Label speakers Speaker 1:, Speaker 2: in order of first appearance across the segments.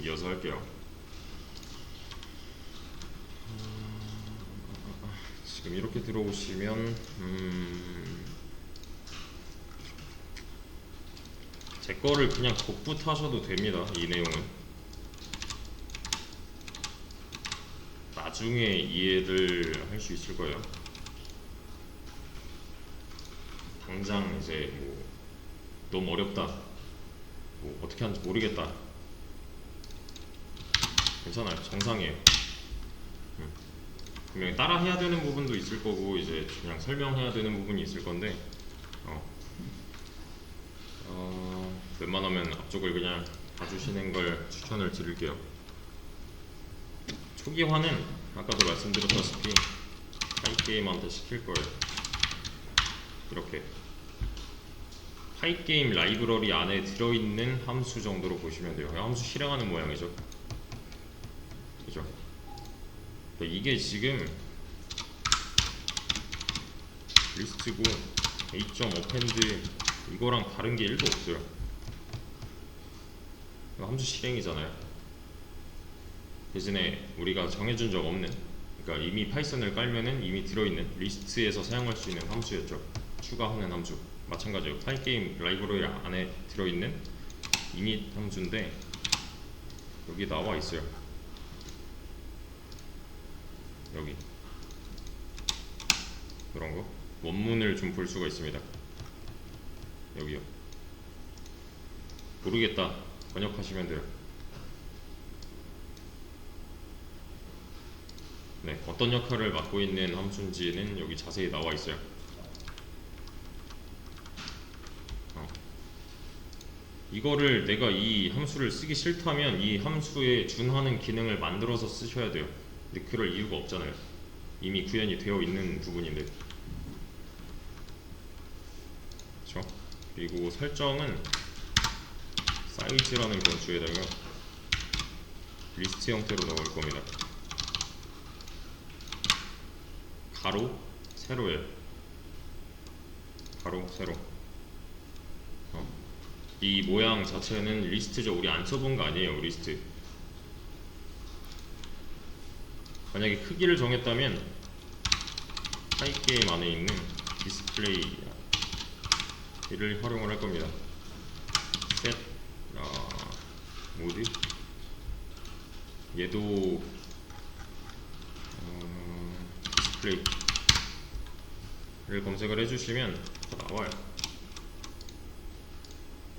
Speaker 1: 이어서 할게요. 지금 이렇게 들어오시면 제 거를 그냥 복붙하셔도 됩니다. 이 내용은 나중에 이해를 할 수 있을 거예요. 당장 이제 뭐 너무 어렵다, 뭐 어떻게 하는지 모르겠다, 괜찮아요. 정상이에요. 분명히 따라 해야 되는 부분도 있을 거고 이제 그냥 설명해야 되는 부분이 있을 건데 웬만하면 앞쪽을 그냥 봐주시는 걸 추천을 드릴게요. 초기화는 아까도 말씀드렸다시피 파이게임한테 시킬 거예요. 이렇게 파이게임 라이브러리 안에 들어있는 함수 정도로 보시면 돼요. 함수 실행하는 모양이죠. 그죠? 이게 지금 리스트고 a.append 이거랑 다른 게 1도 없어요. 함수 실행이잖아요. 대신에 우리가 정해준 적 없는, 그러니까 이미 파이썬을 깔면은 이미 들어있는 리스트에서 사용할 수 있는 함수였죠. 추가하는 함수 마찬가지예요. 파이게임 라이브러리 안에 들어있는 init 함수인데 여기 나와 있어요. 여기 그런 거 원문을 좀 볼 수가 있습니다. 여기요. 모르겠다 번역하시면 돼요. 네, 어떤 역할을 맡고 있는 함수인지는 여기 자세히 나와 있어요. 이거를 내가 이 함수를 쓰기 싫다면 이 함수에 준하는 기능을 만들어서 쓰셔야 돼요. 근데 그럴 이유가 없잖아요. 이미 구현이 되어 있는 부분인데. 그렇죠? 그리고 설정은 사이즈라는 변수에다가 리스트 형태로 넣을 겁니다. 가로, 세로예요. 가로, 세로. 이 모양 자체는 리스트죠. 우리 안 써본 거 아니에요. 리스트. 만약에 크기를 정했다면 파이게임 안에 있는 디스플레이를 활용을 할 겁니다. set 모드 얘도 디스플레이를 검색을 해주시면 다 나와요.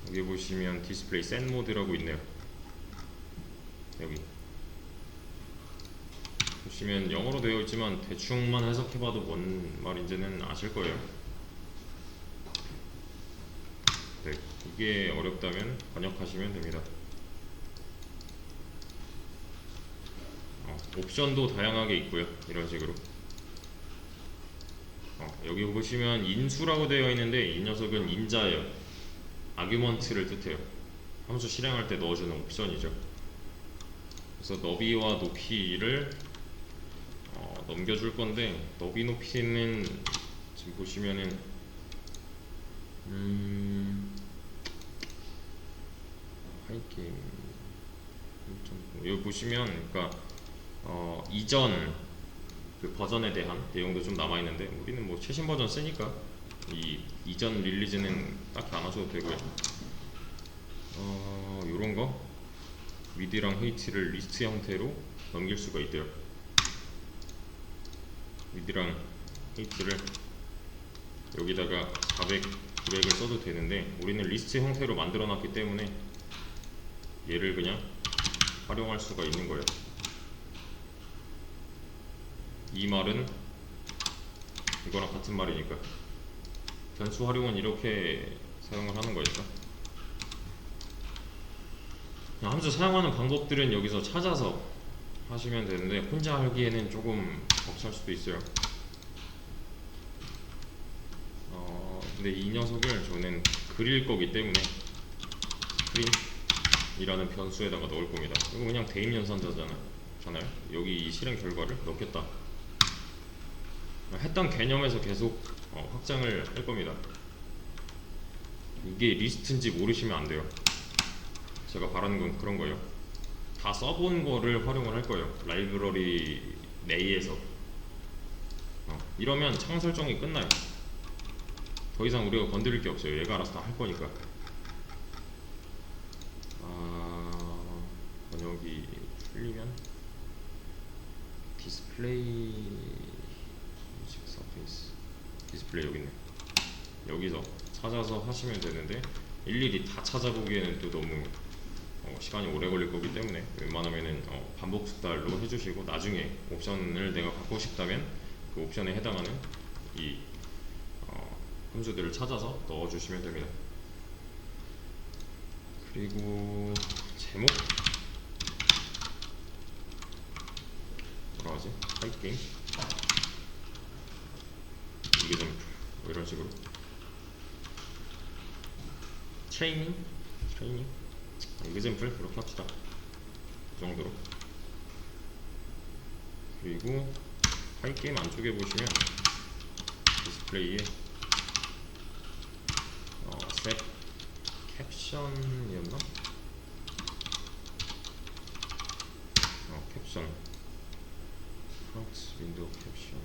Speaker 1: 여기 보시면 디스플레이 set 모드라고 있네요. 여기 보시면 영어로 되어 있지만 대충만 해석해봐도 뭔 말인지는 아실 거예요. 네, 이게 어렵다면 번역하시면 됩니다. 옵션도 다양하게 있고요. 이런 식으로 여기 보시면 인수라고 되어 있는데 이 녀석은 인자예요. 아규먼트를 뜻해요. 함수 실행할 때 넣어주는 옵션이죠. 그래서 너비와 높이를 넘겨줄 건데 너비 높이는 지금 보시면은 하이게임 여기 보시면 그러니까 이전 그 버전에 대한 내용도 좀 남아 있는데 우리는 뭐 최신 버전 쓰니까 이 이전 릴리즈는 딱히 안 하셔도 되고요. 요런 거 위드랑 헤이트를 리스트 형태로 넘길 수가 있대요. 위드랑 헤이트를 여기다가 400, 900을 써도 되는데 우리는 리스트 형태로 만들어 놨기 때문에 얘를 그냥 활용할 수가 있는 거예요. 이 말은 이거랑 같은 말이니까 변수 활용은 이렇게 사용을 하는 거였죠. 함수 사용하는 방법들은 여기서 찾아서 하시면 되는데 혼자 하기에는 조금 벅찰 수도 있어요. 근데 이 녀석을 저는 그릴 거기 때문에 스크린이라는 변수에다가 넣을 겁니다. 이거 그냥 대입 연산자잖아요. 여기 이 실행 결과를 넣겠다. 했던 개념에서 계속 확장을 할 겁니다. 이게 리스트인지 모르시면 안 돼요. 제가 바라는 건 그런 거예요. 다 써본 거를 활용을 할 거예요. 라이브러리 내에서. 이러면 창 설정이 끝나요. 더 이상 우리가 건드릴 게 없어요. 얘가 알아서 다 할 거니까. 번역이 풀리면 디스플레이 뮤직 서페이스 디스플레이 여기 있네. 여기서 찾아서 하시면 되는데 일일이 다 찾아보기에는 또 너무 시간이 오래 걸릴 거기 때문에 웬만하면은 반복 숙달로 해주시고 나중에 옵션을 내가 갖고 싶다면 그 옵션에 해당하는 이 함수들을 찾아서 넣어주시면 됩니다. 그리고 제목 뭐라 하지? 타입게임 이게 좀 이런 식으로 트레이닝 이그젠플 그렇게 합시다. 그 정도로. 그리고 타입게임 안쪽에 보시면 디스플레이에 셋 캡션이었나? 캡션 프론트 윈도우 캡션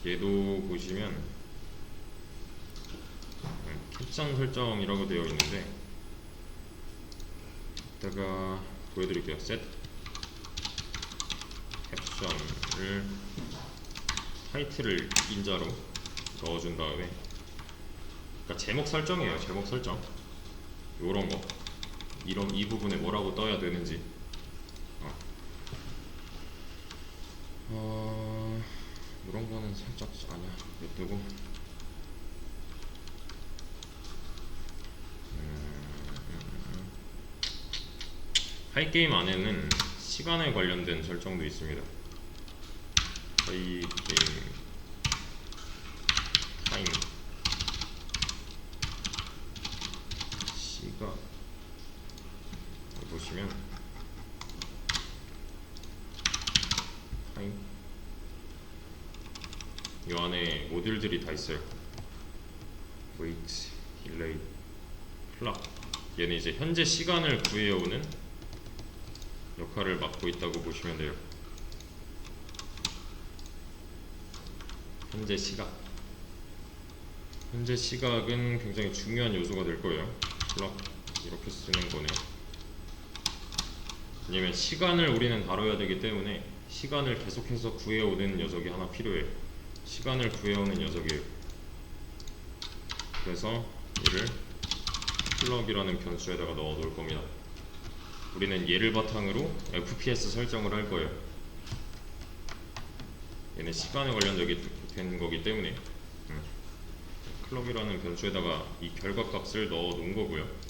Speaker 1: 얘도 보시면 캡션 설정이라고 되어 있는데 이따가 보여드릴게요. 셋 캡션을 타이틀을 인자로 넣어준 다음에 그러니까 제목 설정이에요. 제목 설정 요런 거 이 부분에 뭐라고 떠야 되는지 이런 거는 살짝 아니야 냅두고 하이게임 안에는 시간에 관련된 설정도 있습니다. 하이게임 타임 시간 보시면 타임 이 안에 모듈들이 다 있어요. wait, delay, clock 얘는 이제 현재 시간을 구해오는 역할을 맡고 있다고 보시면 돼요. 현재 시각은 굉장히 중요한 요소가 될 거예요. clock 이렇게 쓰는 거네요. 왜냐면 시간을 우리는 다뤄야 되기 때문에 시간을 계속해서 구해오는 녀석이 하나 필요해요. 시간을 구해오는 녀석이에요. 그래서 얘를 clock이라는 변수에다가 넣어 놓을 겁니다. 우리는 얘를 바탕으로 FPS 설정을 할 거예요. 얘는 시간에 관련된 거기 때문에 clock이라는 변수에다가 이 결과값을 넣어 놓은 거고요.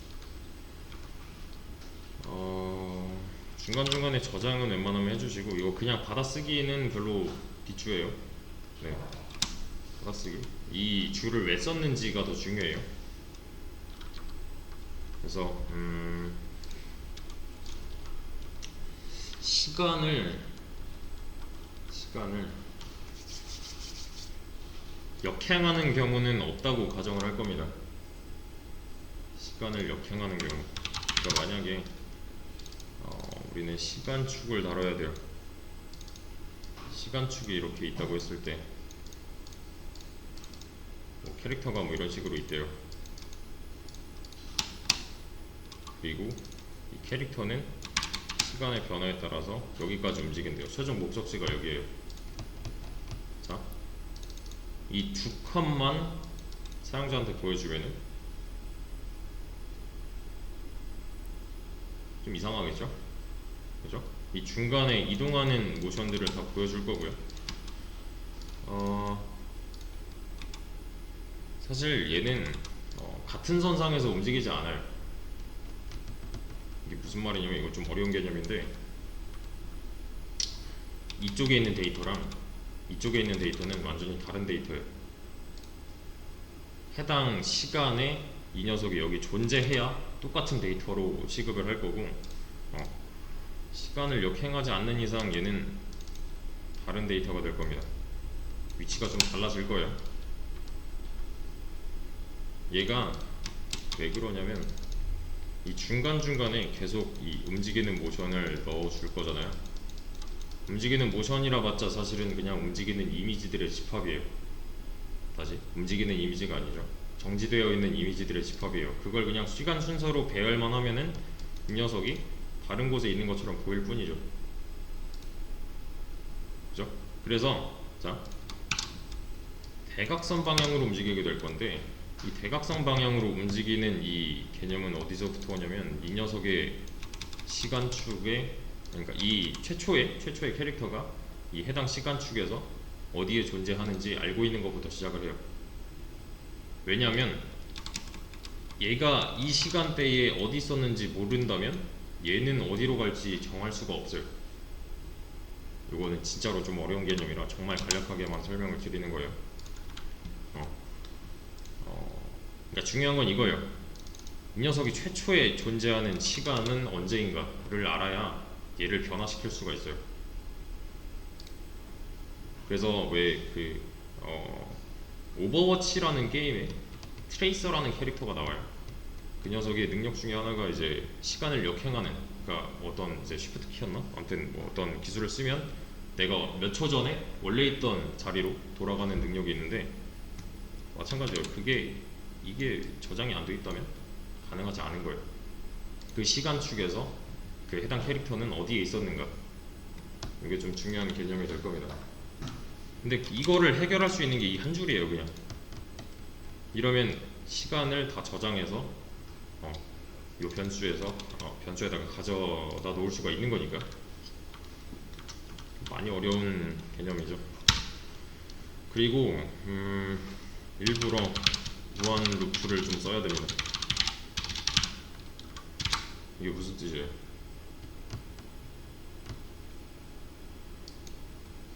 Speaker 1: 중간중간에 저장은 웬만하면 해주시고 이거 그냥 받아쓰기는 별로 비추해요. 네, 받아쓰기 이 줄을 왜 썼는지가 더 중요해요. 그래서 시간을 역행하는 경우는 없다고 가정을 할 겁니다. 시간을 역행하는 경우 그러니까 만약에 우리는 시간축을 다뤄야 돼요. 시간축이 이렇게 있다고 했을 때 캐릭터가 뭐 이런 식으로 있대요. 그리고 이 캐릭터는 시간의 변화에 따라서 여기까지 움직인대요. 최종 목적지가 여기에요. 자, 이 두 컷만 사용자한테 보여주면은 좀 이상하겠죠? 그죠? 이 중간에 이동하는 모션들을 다 보여줄 거고요. 사실 얘는 같은 선상에서 움직이지 않아요. 이게 무슨 말이냐면 이거 좀 어려운 개념인데 이쪽에 있는 데이터랑 이쪽에 있는 데이터는 완전히 다른 데이터예요. 해당 시간에 이 녀석이 여기 존재해야 똑같은 데이터로 취급을 할 거고 시간을 역행하지 않는 이상 얘는 다른 데이터가 될 겁니다. 위치가 좀 달라질 거예요. 얘가 왜 그러냐면 이 중간중간에 계속 이 움직이는 모션을 넣어줄 거잖아요. 움직이는 모션이라 봤자 사실은 그냥 움직이는 이미지들의 집합이에요. 다시 움직이는 이미지가 아니죠. 정지되어 있는 이미지들의 집합이에요. 그걸 그냥 시간 순서로 배열만 하면은 이 녀석이 다른 곳에 있는 것처럼 보일 뿐이죠. 그죠? 그래서 자, 대각선 방향으로 움직이게 될 건데, 이 대각선 방향으로 움직이는 이 개념은 어디서부터 오냐면 이 녀석의 시간축에, 그러니까 이 최초의 캐릭터가 이 해당 시간축에서 어디에 존재하는지 알고 있는 것부터 시작을 해요. 왜냐하면 얘가 이 시간대에 어디 있었는지 모른다면 얘는 어디로 갈지 정할 수가 없어요. 이거는 진짜로 좀 어려운 개념이라 정말 간략하게만 설명을 드리는 거예요. 그러니까 중요한 건 이거예요. 이 녀석이 최초에 존재하는 시간은 언제인가를 알아야 얘를 변화시킬 수가 있어요. 그래서 왜 오버워치라는 게임에 트레이서라는 캐릭터가 나와요. 그 녀석의 능력 중에 하나가 이제 시간을 역행하는, 그러니까 어떤 이제 쉬프트 키였나? 아무튼 뭐 어떤 기술을 쓰면 내가 몇 초 전에 원래 있던 자리로 돌아가는 능력이 있는데, 마찬가지예요. 이게 저장이 안 돼 있다면 가능하지 않은 거예요. 그 시간축에서 그 해당 캐릭터는 어디에 있었는가, 이게 좀 중요한 개념이 될 겁니다. 근데 이거를 해결할 수 있는 게 이 한 줄이에요. 그냥 이러면 시간을 다 저장해서 이 변수에다가 가져다 놓을 수가 있는 거니까 많이 어려운 개념이죠. 그리고 일부러 무한 루프를 좀 써야 됩니다. 이게 무슨 뜻이에요?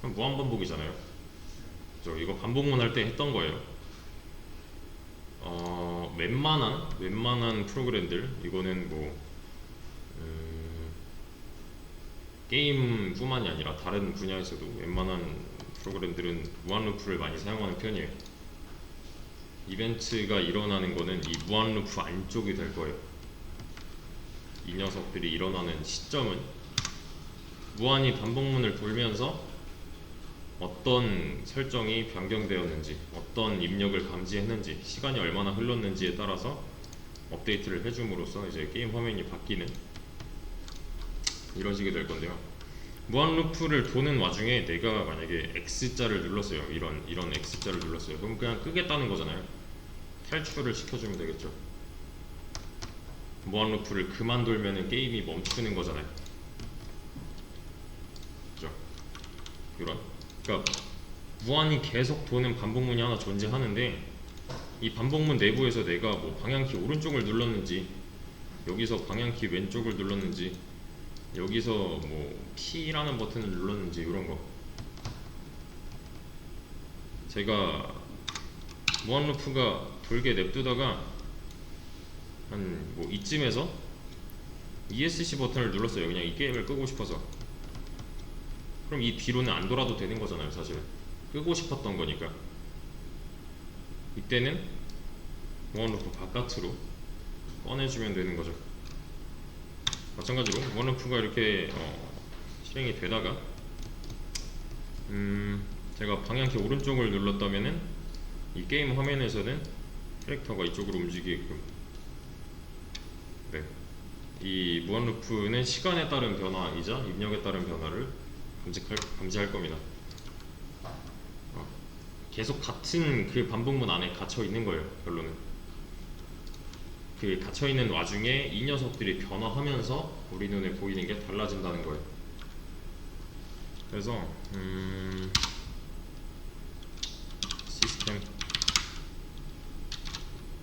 Speaker 1: 무한 반복이잖아요. 이거 반복문 할 때 했던 거예요. 웬만한 프로그램들, 이거는 뭐 게임뿐만이 아니라 다른 분야에서도 웬만한 프로그램들은 무한 루프를 많이 사용하는 편이에요. 이벤트가 일어나는 거는 이 무한 루프 안쪽이 될 거예요. 이 녀석들이 일어나는 시점은 무한히 반복문을 돌면서 어떤 설정이 변경되었는지, 어떤 입력을 감지했는지, 시간이 얼마나 흘렀는지에 따라서 업데이트를 해줌으로써 이제 게임 화면이 바뀌는 이런 식이 될 건데요. 무한 루프를 도는 와중에 내가 만약에 X자를 눌렀어요. 이런 X자를 눌렀어요. 그럼 그냥 끄겠다는 거잖아요. 탈출을 시켜주면 되겠죠. 무한 루프를 그만 돌면은 게임이 멈추는 거잖아요. 그죠? 그러니까 무한히 계속 도는 반복문이 하나 존재하는데, 이 반복문 내부에서 내가 뭐 방향키 오른쪽을 눌렀는지, 여기서 방향키 왼쪽을 눌렀는지, 여기서 뭐 P라는 버튼을 눌렀는지, 이런 거 제가 무한 루프가 돌게 냅두다가 한 뭐 이쯤에서 ESC 버튼을 눌렀어요. 그냥 이 게임을 끄고 싶어서. 그럼 이 뒤로는 안 돌아도 되는 거잖아요. 사실 끄고 싶었던 거니까. 이때는 무한 루프 바깥으로 꺼내주면 되는 거죠. 마찬가지로 무한 루프가 이렇게 실행이 되다가 제가 방향키 오른쪽을 눌렀다면은 이 게임 화면에서는 캐릭터가 이쪽으로 움직이게끔, 네, 이 무한 루프는 시간에 따른 변화이자 입력에 따른 변화를 감지할 겁니다. 계속 같은 그 반복문 안에 갇혀 있는 거예요. 결론은 그 갇혀 있는 와중에 이 녀석들이 변화하면서 우리 눈에 보이는 게 달라진다는 거예요. 그래서 시스템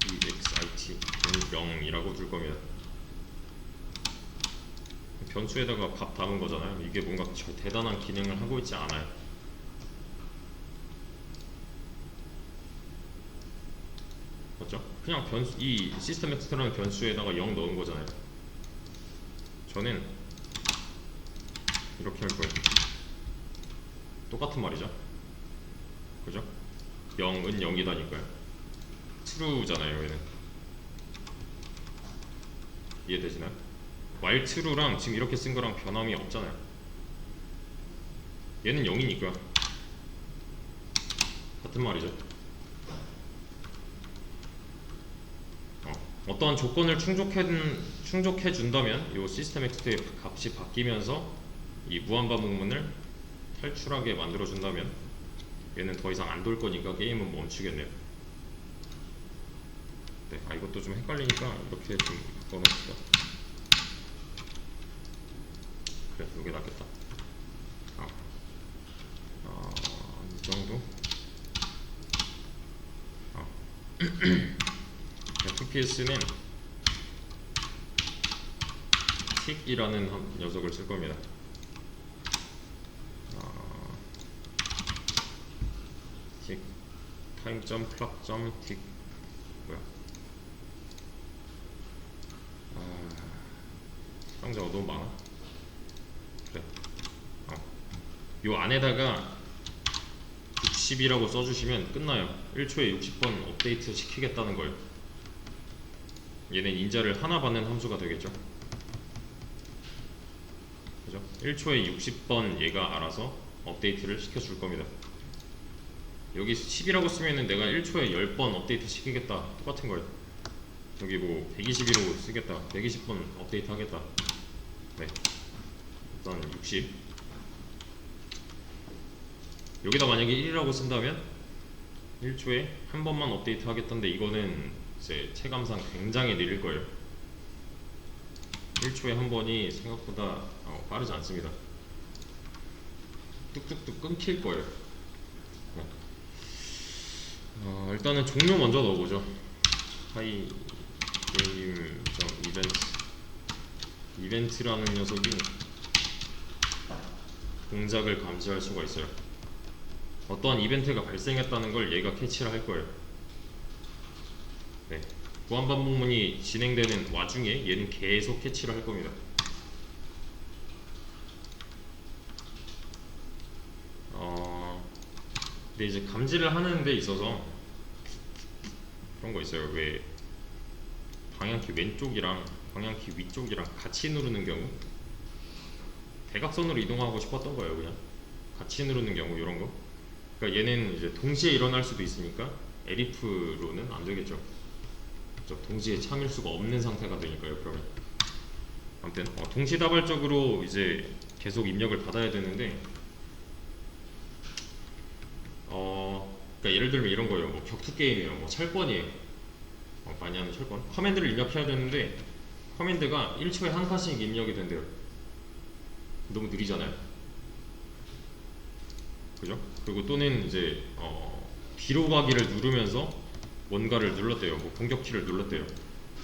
Speaker 1: exit 0이라고 둘 겁니다. 변수에다가 값 담은 거잖아요. 이게 뭔가 대단한 기능을 하고 있지 않아요. 맞죠? 그냥 이 시스템 엑스트라는 변수에다가 0 넣은 거잖아요. 저는 이렇게 할 거예요. 똑같은 말이죠. 그죠? 0은 0이다니까요. true잖아요. 얘는 이해되시나요? while true랑 지금 이렇게 쓴 거랑 변함이 없잖아요. 얘는 0이니까 같은 말이죠. 어떠한 조건을 충족해 준다면 이 시스템 엑스트의 값이 바뀌면서 이 무한반복문을 탈출하게 만들어 준다면 얘는 더 이상 안 돌 거니까 게임은 멈추겠네요. 네, 이것도 좀 헷갈리니까 이렇게 좀 바꿔놓읍시다. 그래, 이게 낫겠다. 이 정도? FPS는 틱이라는 녀석을 쓸 겁니다. 틱 타임점 클락점 틱 뭐야? 상자가 너무 많아. 그래. 요 안에다가 60이라고 써주시면 끝나요. 1초에 60번 업데이트 시키겠다는 거예요. 얘는 인자를 하나 받는 함수가 되겠죠. 그죠? 1초에 60번 얘가 알아서 업데이트를 시켜줄 겁니다. 여기 10이라고 쓰면은 내가 1초에 10번 업데이트 시키겠다 똑같은 거예요. 여기 뭐 120이라고 쓰겠다 120번 업데이트 하겠다. 네, 일단 60. 여기다 만약에 1이라고 쓴다면 1초에 한 번만 업데이트 하겠다는데 이거는 이제 체감상 굉장히 느릴 거예요. 1초에 한 번이 생각보다 빠르지 않습니다. 뚝뚝뚝 끊길 거예요. 일단은 종료 먼저 넣어보죠. 하이 게임 이벤트라는 녀석이 동작을 감지할 수가 있어요. 어떠한 이벤트가 발생했다는 걸 얘가 캐치를 할 거예요. 네, 무한반복문이 진행되는 와중에 얘는 계속 캐치를 할 겁니다. 근데 이제 감지를 하는 데 있어서 그런 거 있어요. 왜 방향키 왼쪽이랑 방향키 위쪽이랑 같이 누르는 경우, 대각선으로 이동하고 싶었던 거예요. 그냥 같이 누르는 경우 이런 거. 그러니까 얘는 이제 동시에 일어날 수도 있으니까 elif로는 안 되겠죠. 동시에 참일 수가 없는 상태가 되니까요. 그러면 아무튼 동시다발적으로 이제 계속 입력을 받아야 되는데, 그러니까 예를 들면 이런 거예요. 뭐 격투 게임이에요. 뭐 철권이에요. 많이 하는 철권. 커맨드를 입력해야 되는데 커맨드가 1초에 한 칸씩 입력이 된대요. 너무 느리잖아요. 그죠? 그리고 또는 이제 뒤로 가기를 누르면서 뭔가를 눌렀대요. 뭐 공격키를 눌렀대요.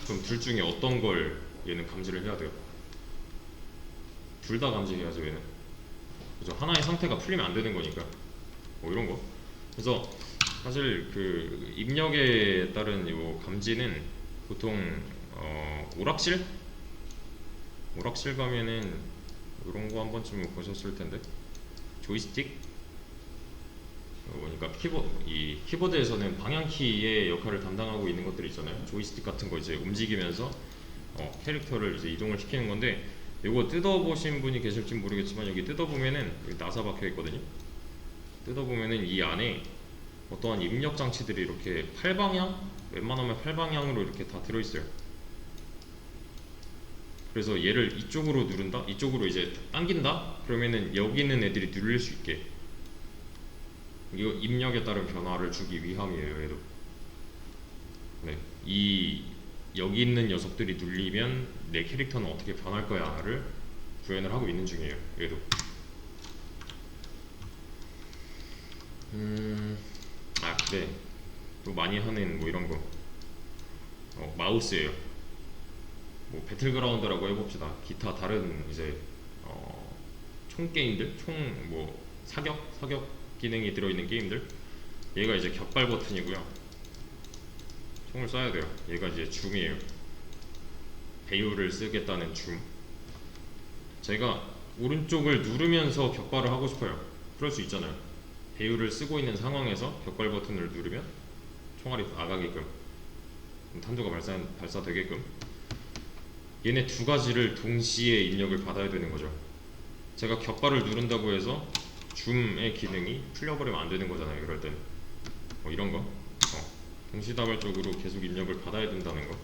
Speaker 1: 그럼 둘 중에 어떤 걸 얘는 감지를 해야 돼요? 둘 다 감지해야죠. 얘는. 그죠? 하나의 상태가 풀리면 안 되는 거니까. 뭐 이런 거. 그래서 사실 그 입력에 따른 요 감지는 보통 오락실 가면은 이런 거 한 번쯤 보셨을 텐데, 조이스틱, 그러니까 이 키보드에서는 방향키의 역할을 담당하고 있는 것들이 있잖아요. 조이스틱 같은 거 이제 움직이면서 캐릭터를 이제 이동을 시키는 건데, 이거 뜯어보신 분이 계실지 모르겠지만 여기 뜯어보면은 여기 나사 박혀 있거든요. 뜯어보면은 이 안에 어떠한 입력 장치들이 이렇게 웬만하면 8방향으로 이렇게 다 들어있어요. 그래서 얘를 이쪽으로 누른다? 이쪽으로 이제 당긴다? 그러면은 여기 있는 애들이 누릴 수 있게, 이거 입력에 따른 변화를 주기 위함이에요. 얘도. 네, 여기 있는 녀석들이 눌리면 내 캐릭터는 어떻게 변할 거야를 구현을 하고 있는 중이에요. 얘도. 그래. 또 많이 하는 뭐 이런 거. 마우스예요. 뭐 배틀그라운드라고 해봅시다. 기타 다른 이제 총 게임들, 뭐 사격 기능이 들어있는 게임들. 얘가 이제 격발 버튼이고요. 총을 쏴야 돼요. 얘가 이제 줌이에요. 배율을 쓰겠다는 줌. 제가 오른쪽을 누르면서 격발을 하고 싶어요. 그럴 수 있잖아요. 배율을 쓰고 있는 상황에서 격발 버튼을 누르면 총알이 나가게끔, 탄두가 발사되게끔. 얘네 두 가지를 동시에 입력을 받아야 되는 거죠. 제가 격발을 누른다고 해서 줌의 기능이 풀려버리면 안 되는 거잖아요. 이럴 때는 뭐 이런 거 동시다발적으로 계속 입력을 받아야 된다는 거.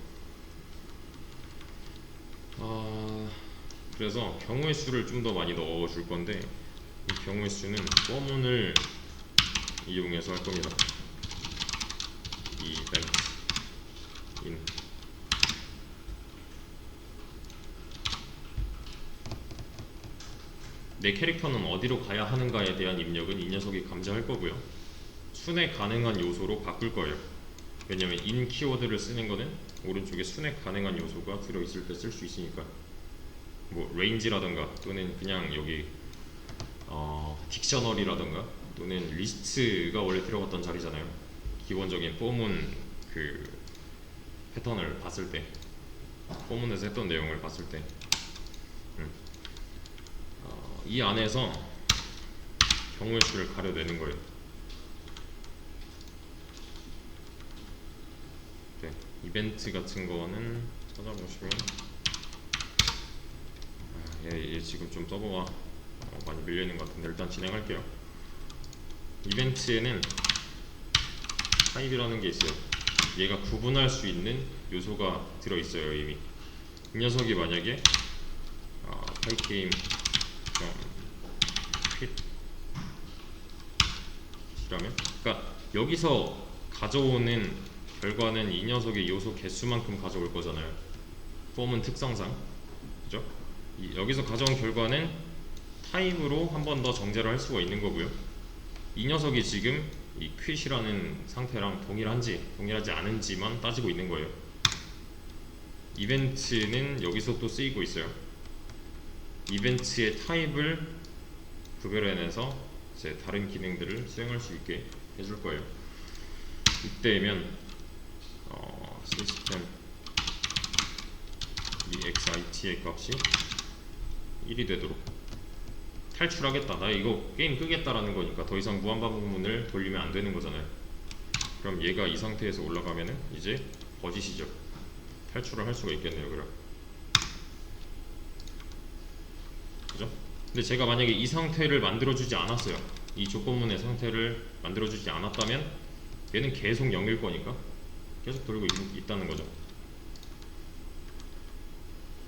Speaker 1: 그래서 경우의 수를 좀 더 많이 넣어줄 건데 이 경우의 수는 포문을 이용해서 할 겁니다. event in 내 캐릭터는 어디로 가야 하는가에 대한 입력은 이 녀석이 감지할 거고요. 순회 가능한 요소로 바꿀 거예요. 왜냐면 in 키워드를 쓰는 거는 오른쪽에 순회 가능한 요소가 들어있을 때 쓸 수 있으니까, 뭐 range라던가 또는 그냥 여기 딕셔너리라던가 또는 리스트가 원래 들어갔던 자리잖아요. 기본적인 포문 그 패턴을 봤을 때, 포문에서 했던 내용을 봤을 때, 이 안에서 경우의 수를 가려내는 거예요. 네, 이벤트 같은 거는 찾아보시면 얘 지금 좀 서버가 많이 밀려있는 것 같은데 일단 진행할게요. 이벤트에는 타입이라는 게 있어요. 얘가 구분할 수 있는 요소가 들어있어요. 이미 이 녀석이 만약에 타입게임 퀴라면, 그러니까 여기서 가져오는 결과는 이 녀석의 요소 개수만큼 가져올 거잖아요. 폼은 특성상, 그죠? 여기서 가져온 결과는 타입으로 한 번 더 정제를 할 수가 있는 거고요. 이 녀석이 지금 이 퀴이라는 상태랑 동일하지 않은지만 따지고 있는 거예요. 이벤트는 여기서 또 쓰이고 있어요. 이벤트의 타입을 구별해내서 이제 다른 기능들을 수행할 수 있게 해줄 거예요. 이때면 시스템 exit의 값이 1이 되도록 탈출하겠다, 나 이거 게임 끄겠다라는 거니까 더 이상 무한반복문을 돌리면 안 되는 거잖아요. 그럼 얘가 이 상태에서 올라가면은 이제 거짓이죠. 탈출을 할 수가 있겠네요. 그럼 그죠? 근데 제가 만약에 이 상태를 만들어주지 않았어요. 이 조건문의 상태를 만들어주지 않았다면 얘는 계속 0일 거니까 계속 돌고 있다는 거죠.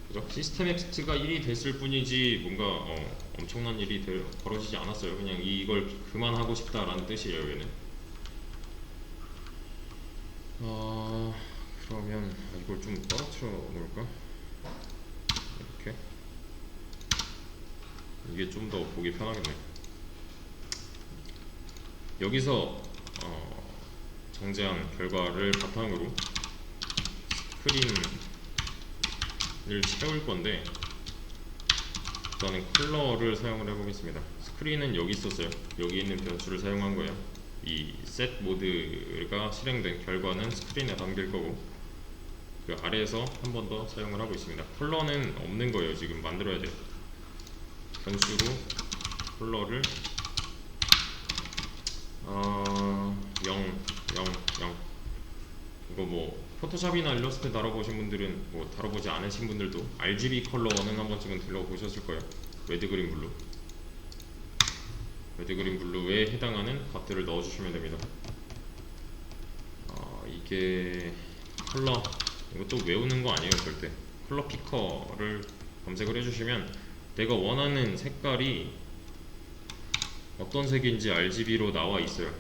Speaker 1: 그죠? 시스템 엑스트가 1이 됐을 뿐이지 뭔가 엄청난 일이 벌어지지 않았어요. 그냥 이걸 그만하고 싶다라는 뜻이에요. 얘는 그러면 이걸 좀 떨어뜨려 놓을까? 이렇게 이게 좀 더 보기 편하겠네. 여기서 정제한 결과를 바탕으로 스크린을 채울 건데 일단은 컬러를 사용을 해보겠습니다. 스크린은 여기 있었어요. 여기 있는 변수를 사용한 거예요. 이 set 모드가 실행된 결과는 스크린에 담길 거고 그 아래에서 한 번 더 사용을 하고 있습니다. 컬러는 없는 거예요. 지금 만들어야 돼요. 변수로 컬러를 0, 0, 0. 이거 뭐 포토샵이나 일러스트 다뤄보신 분들은, 뭐 다뤄보지 않으신 분들도 RGB 컬러는 한 번쯤은 들러보셨을 거예요. 레드, 그린, 블루. 레드, 그린, 블루에 해당하는 값들을 넣어주시면 됩니다. 이게 컬러, 이것도 외우는 거 아니에요. 절대. 컬러 피커를 검색을 해주시면 내가 원하는 색깔이 어떤 색인지 RGB로 나와 있어요.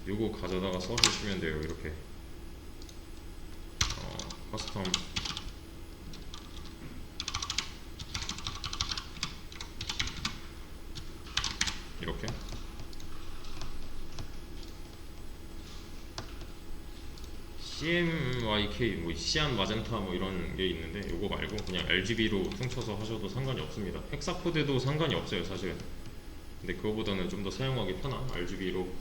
Speaker 1: 요거 가져다가 써주시면 돼요. 이렇게 커스텀 이렇게 CMYK, 뭐 시안, 마젠타 뭐 이런 게 있는데 요거 말고 그냥 RGB로 퉁쳐서 하셔도 상관이 없습니다. 헥사코드도 상관이 없어요 사실은. 근데 그거보다는 좀 더 사용하기 편한 RGB로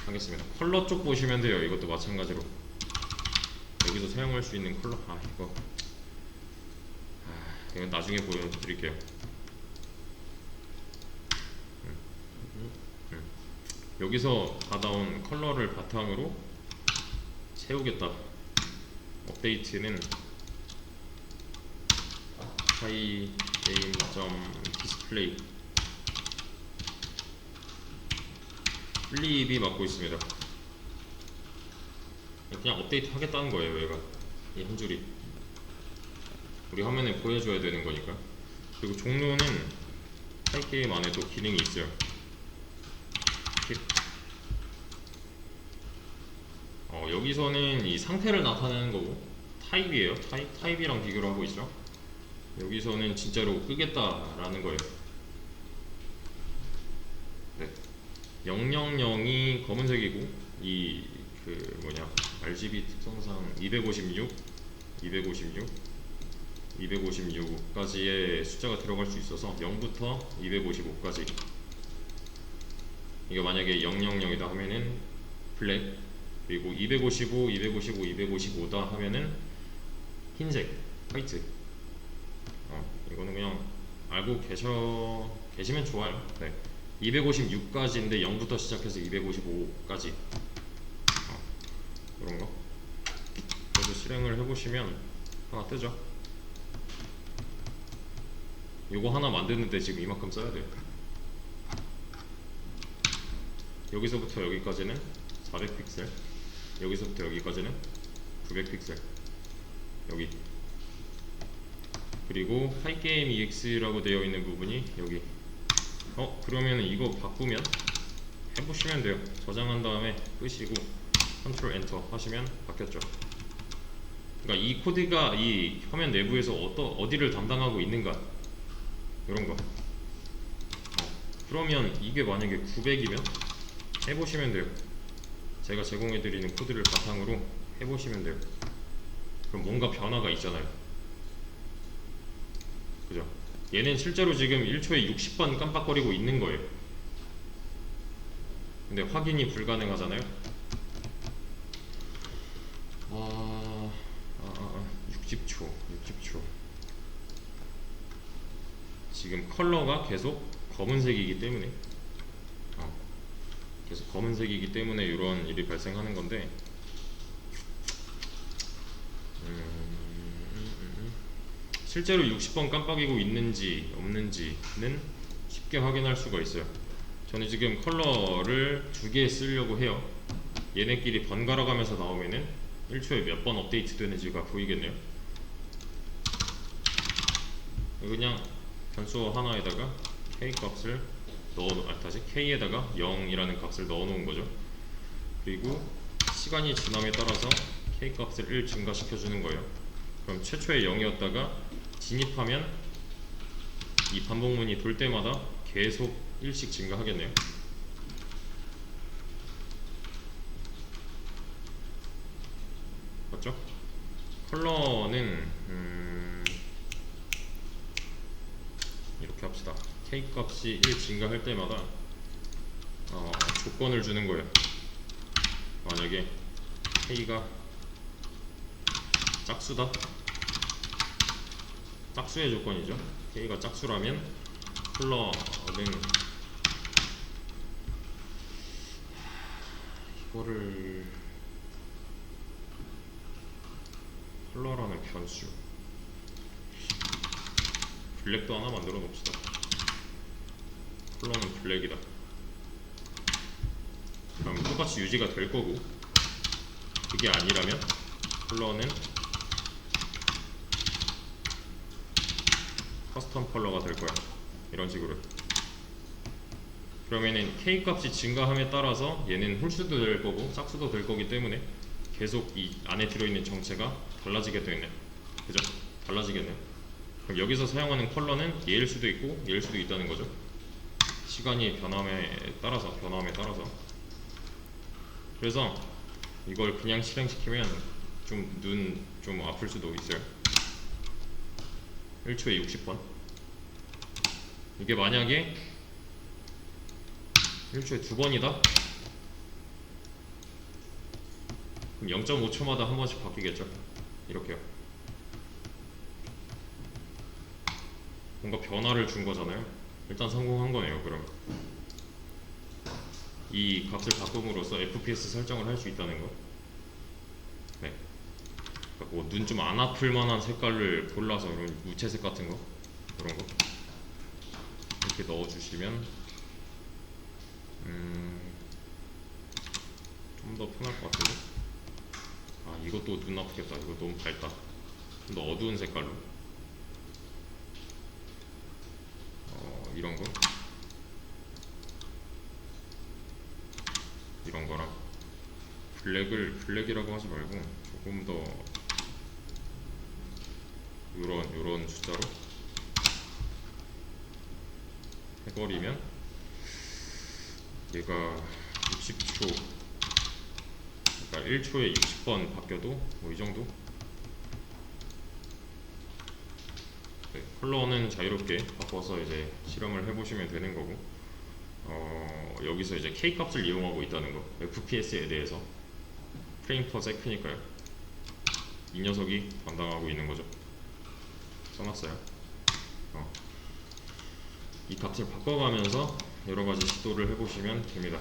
Speaker 1: 하겠습니다. 컬러 쪽 보시면 돼요. 이것도 마찬가지로 여기서 사용할 수 있는 컬러, 이건 나중에 보여드릴게요. 여기서 받아온 컬러를 바탕으로 채우겠다. 업데이트는 파이 게임 점 디스플레이 플립이 맡고 있습니다. 그냥 업데이트 하겠다는 거예요. 얘가 이 한 줄이 우리 화면에 보여줘야 되는 거니까. 그리고 종료는 파이 게임 안에 또 기능이 있어요. 여기서는 이 상태를 나타내는 거고 타입이에요. 타입이랑 비교를 하고 있죠. 여기서는 진짜로 끄겠다라는 거예요. 네. 000이 검은색이고 이 그 뭐냐 RGB 특성상 256, 256까지의 숫자가 들어갈 수 있어서 0부터 255까지. 이거 만약에 000이다 하면은 블랙, 그리고 255, 255다 하면은 흰색, 화이트. 이거는 그냥 알고 계시면 좋아요. 네. 256까지인데 0부터 시작해서 255까지. 이런 거. 그래서 실행을 해보시면 하나 뜨죠. 요거 하나 만드는데 지금 이만큼 써야 돼요. 여기서부터 여기까지는 400픽셀, 여기서부터 여기까지는 900픽셀. 여기. 그리고 파이게임 EX라고 되어 있는 부분이 여기. 그러면 이거 바꾸면 해보시면 돼요. 저장한 다음에 끄시고 컨트롤 엔터 하시면 바뀌었죠. 그러니까 이 코드가 이 화면 내부에서 어디를 담당하고 있는가, 이런 거. 그러면 이게 만약에 900이면 해보시면 돼요. 제가 제공해드리는 코드를 바탕으로 해보시면 돼요. 그럼 뭔가 변화가 있잖아요. 그죠? 얘는 실제로 지금 1초에 60번 깜빡거리고 있는 거예요. 근데 확인이 불가능하잖아요. 60초. 지금 컬러가 계속 검은색이기 때문에 이런 일이 발생하는 건데, 실제로 60번 깜빡이고 있는지 없는지는 쉽게 확인할 수가 있어요. 저는 지금 컬러를 2개 쓰려고 해요. 얘네끼리 번갈아 가면서 나오면은 1초에 몇 번 업데이트 되는지가 보이겠네요. 그냥 변수 하나에다가 k 값을 k에다가 0이라는 값을 넣어 놓은 거죠. 그리고 시간이 지남에 따라서 k 값을 1 증가시켜 주는 거예요. 그럼 최초에 0이었다가 진입하면 이 반복문이 돌 때마다 계속 1씩 증가하겠네요. 맞죠? 컬러는 이렇게 합시다. k 값이 1 증가할 때마다 조건을 주는 거예요. 만약에 k가 짝수다, 짝수의 조건이죠. k가 짝수라면 컬러는 이거를 컬러라는 변수, 블랙도 하나 만들어 놓읍시다. 컬러는 블랙이다. 그럼 똑같이 유지가 될 거고, 그게 아니라면 컬러는 커스텀 컬러가 될 거야. 이런 식으로. 그러면은 k 값이 증가함에 따라서 얘는 홀수도 될 거고 짝수도 될 거기 때문에 계속 이 안에 들어있는 정체가 달라지게 되네. 그죠? 달라지겠네. 그럼 여기서 사용하는 컬러는 얘일 수도 있고 얘일 수도 있다는 거죠. 시간이 변함에 따라서. 그래서 이걸 그냥 실행시키면 눈 좀 아플 수도 있어요. 1초에 60번. 이게 만약에 1초에 2번이다? 그럼 0.5초마다 한 번씩 바뀌겠죠? 이렇게요. 뭔가 변화를 준 거잖아요. 일단 성공한 거네요. 그럼 이 값을 바꿈으로써 FPS 설정을 할 수 있다는 거. 네. 뭐 눈 좀 안 아플 만한 색깔을 골라서 이런 무채색 같은 거 그런 거 이렇게 넣어주시면 좀 더 편할 것 같은데. 아 이것도 눈 아프겠다. 이거 너무 밝다. 좀 더 어두운 색깔로 이런 거 이런 거랑 블랙이라고 하지 말고 조금 더 요런 숫자로 해버리면 얘가 60초 그러니까 1초에 60번 바뀌어도 뭐 이 정도. 네, 컬러는 자유롭게 바꿔서 이제 실험을 해보시면 되는 거고, 여기서 이제 K 값을 이용하고 있다는 거, FPS에 대해서 프레임 퍼 세크니까요. 이 녀석이 담당하고 있는 거죠. 써놨어요. 이 값을 바꿔가면서 여러 가지 시도를 해보시면 됩니다.